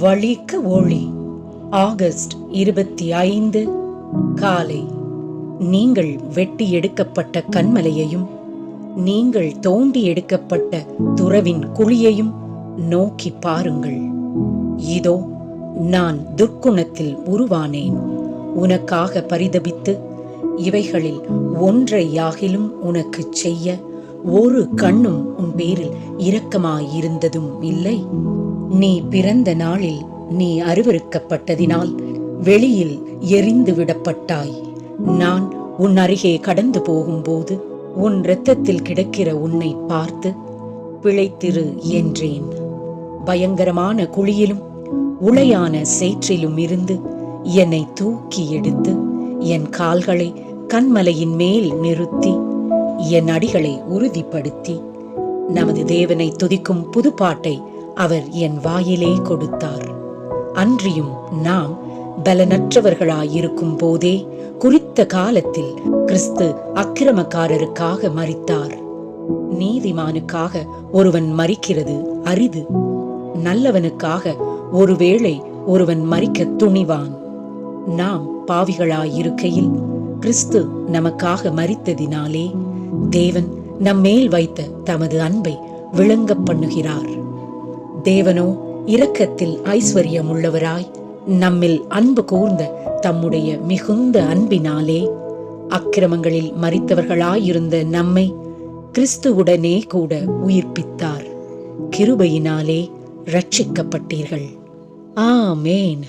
வழிக்கு ஒளி. ஆகஸ்ட் 25 காலை. நீங்கள் வெட்டி எடுக்கப்பட்ட கன்மலையையும் நீங்கள் தோண்டி எடுக்கப்பட்ட துறவின் குழியையும் நோக்கி பாருங்கள். இதோ நான் துர்க்குணத்தில் உருவானேன். உனக்காக பரிதபித்து இவைகளில் ஒன்றையாகிலும் உனக்கு செய்ய ஒரு கண்ணும் உன் பேரில் இரக்கமாயிருந்ததும் இல்லை. நீ பிறந்த நாளில் நீ அருவருக்கப்பட்டதினால் வெளியில் எரிந்து விடப்பட்டாய். நான் உன் அருகே கடந்து போகும்போது உன் இரத்தத்தில் கிடக்கிற உன்னை பார்த்து பிழைத்திரு என்றேன். பயங்கரமான குழியிலும் உளையான சேற்றிலும் இருந்து என்னை தூக்கி எடுத்து என் கால்களை கன்மலையின் மேல் நிறுத்தி என் அடிகளை உறுதிப்படுத்தி நமது தேவனை துதிக்கும் புதுப்பாட்டை அவர் என் வாயிலே கொடுத்தார். அன்றியும் நாம் பலனற்றவர்களாயிருக்கும் போதே குறித்த காலத்தில் கிறிஸ்து அக்கிரமக்காரருக்காக மரித்தார். நீதிமானுக்காக ஒருவன் மரிக்கிறது அரிது. நல்லவனுக்காக ஒருவேளை ஒருவன் மரிக்க துணிவான். நாம் பாவிகளாயிருக்கையில் கிறிஸ்து நமக்காக மரித்ததினாலே தேவன் நம்மேல் வைத்த தமது அன்பை விளங்க பண்ணுகிறார். தேவனோ இரக்கத்தில் ஐஸ்வர்யமுள்ளவராய் நம்மில் அன்பு கூர்ந்த தம்முடைய மிகுந்த அன்பினாலே அக்கிரமங்களில் மரித்தவர்களாயிருந்த நம்மை கிறிஸ்துவுடனே கூட உயிர்ப்பித்தார். கிருபையினாலே இரட்சிக்கப்பட்டீர்கள். ஆமேன்.